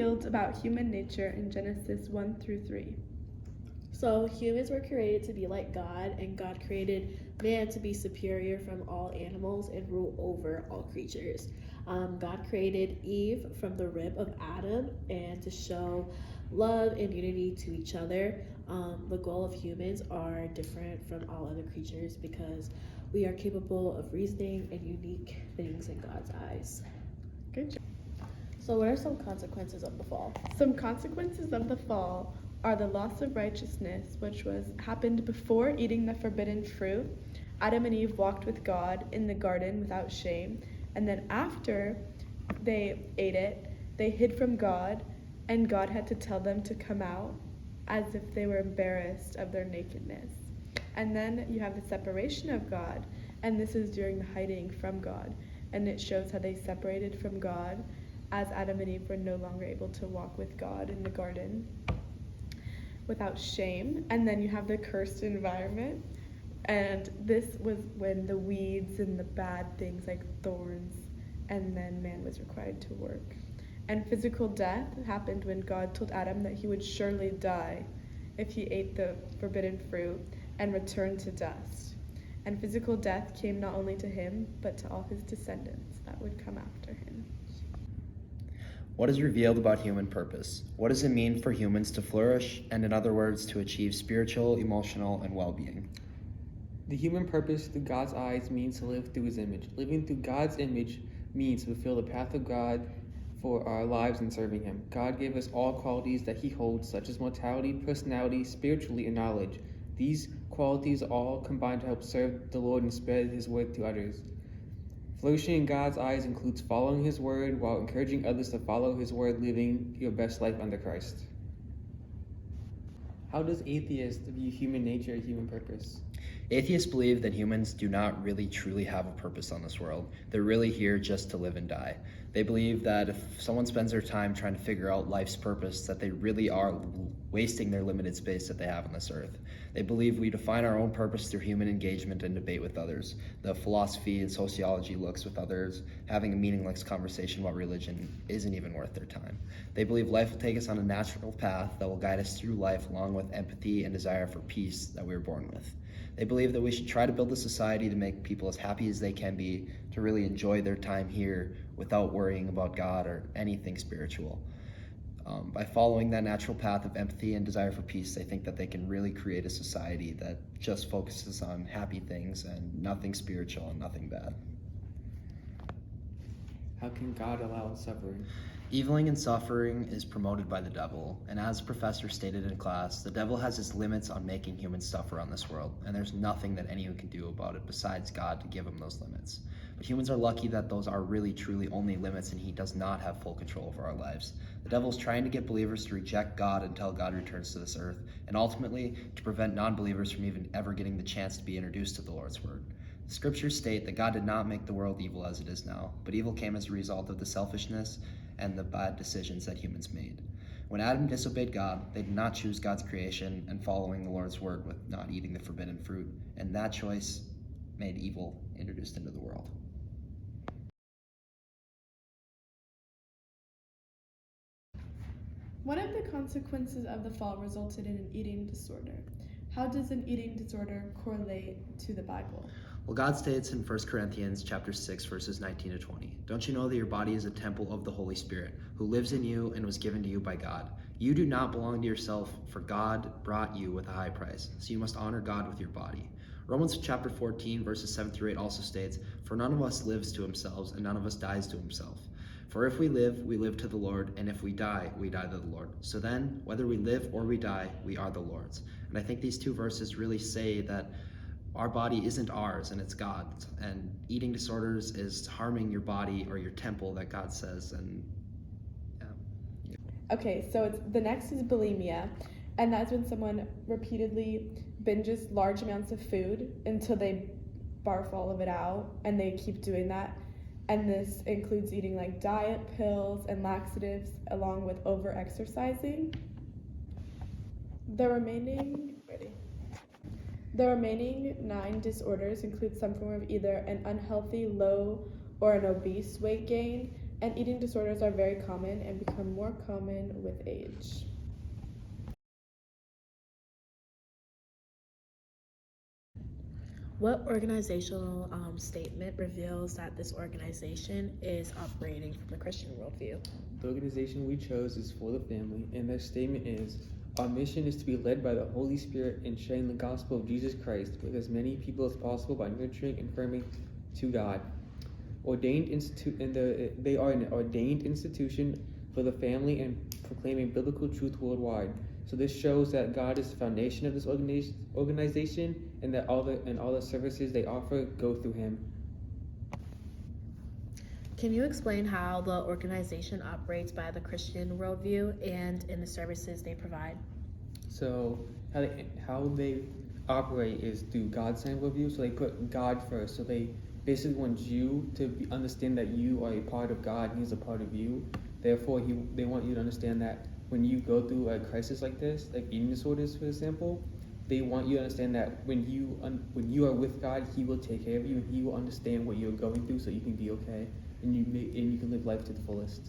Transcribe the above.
revealed about human nature in Genesis 1 through 3? So humans were created to be like God, and God created man to be superior from all animals and rule over all creatures. God created Eve from the rib of Adam and to show love and unity to each other. The goal of humans are different from all other creatures because we are capable of reasoning and unique things in God's eyes. Good job. So what are some consequences of the fall? Some consequences of the fall are the loss of righteousness, which happened before eating the forbidden fruit. Adam and Eve walked with God in the garden without shame, and then after they ate it, they hid from God, and God had to tell them to come out as if they were embarrassed of their nakedness. And then you have the separation of God, and this is during the hiding from God, and it shows how they separated from God as Adam and Eve were no longer able to walk with God in the garden without shame. And then you have the cursed environment, and this was when the weeds and the bad things like thorns, and then man was required to work. And physical death happened when God told Adam that he would surely die if he ate the forbidden fruit and returned to dust. And physical death came not only to him, but to all his descendants that would come after him. What is revealed about human purpose? What does it mean for humans to flourish, and in other words, to achieve spiritual, emotional, and well-being? The human purpose through God's eyes means to live through his image. Living through God's image means to fulfill the path of God for our lives in serving him. God gave us all qualities that he holds, such as mortality, personality, spirituality, and knowledge. These qualities all combine to help serve the Lord and spread his word to others. Flourishing in God's eyes includes following his word while encouraging others to follow his word, living your best life under Christ. How does atheists view human nature and human purpose? Atheists believe that humans do not really truly have a purpose on this world. They're really here just to live and die. They believe that if someone spends their time trying to figure out life's purpose, that they really are wasting their limited space that they have on this earth. They believe we define our own purpose through human engagement and debate with others. The philosophy and sociology looks with others. Having a meaningless conversation about religion isn't even worth their time. They believe life will take us on a natural path that will guide us through life along with empathy and desire for peace that we were born with. They believe that we should try to build a society to make people as happy as they can be, to really enjoy their time here without worrying about God or anything spiritual. By following that natural path of empathy and desire for peace, they think that they can really create a society that just focuses on happy things and nothing spiritual and nothing bad. How can God allow suffering? Eviling and suffering is promoted by the devil, and as the professor stated in class, the devil has his limits on making humans suffer on this world, and there's nothing that anyone can do about it besides God to give him those limits. But humans are lucky that those are really truly only limits, and he does not have full control over our lives. The devil is trying to get believers to reject God until God returns to this earth, and ultimately to prevent non-believers from even ever getting the chance to be introduced to the Lord's word. The scriptures state that God did not make the world evil as it is now, but evil came as a result of the selfishness and the bad decisions that humans made. When Adam disobeyed God, they did not choose God's creation and following the Lord's word with not eating the forbidden fruit, and that choice made evil introduced into the world. One of the consequences of the fall resulted in an eating disorder. How does an eating disorder correlate to the Bible? Well, God states in 1 Corinthians chapter 6, verses 19 to 20, "Don't you know that your body is a temple of the Holy Spirit, who lives in you and was given to you by God? You do not belong to yourself, for God bought you with a high price, so you must honor God with your body." Romans chapter 14, verses 7 through 8 also states, "For none of us lives to himself, and none of us dies to himself. For if we live to the Lord, and if we die to the Lord. So then, whether we live or we die, we are the Lord's." And I think these two verses really say that our body isn't ours and it's God's, and eating disorders is harming your body or your temple that God says. And Okay, so the next is bulimia, and that's when someone repeatedly binges large amounts of food until they barf all of it out, and they keep doing that. And this includes eating like diet pills and laxatives along with over-exercising. The remaining 9 disorders include some form of either an unhealthy, low, or an obese weight gain, and eating disorders are very common and become more common with age. What organizational statement reveals that this organization is operating from the Christian worldview? The organization we chose is For the Family, and their statement is, "Our mission is to be led by the Holy Spirit in sharing the gospel of Jesus Christ with as many people as possible by nurturing and affirming to God." They are an ordained institution for the family and proclaiming biblical truth worldwide. So this shows that God is the foundation of this organization, and that all the services they offer go through Him. Can you explain how the organization operates by the Christian worldview and in the services they provide? So how they operate is through God's centered worldview. So they put God first. So they basically want you to understand that you are a part of God, and He's a part of you. Therefore, they want you to understand that when you go through a crisis like this, like eating disorders, for example, they want you to understand that when you are with God, He will take care of you, and He will understand what you're going through, so you can be okay, and you can live life to the fullest.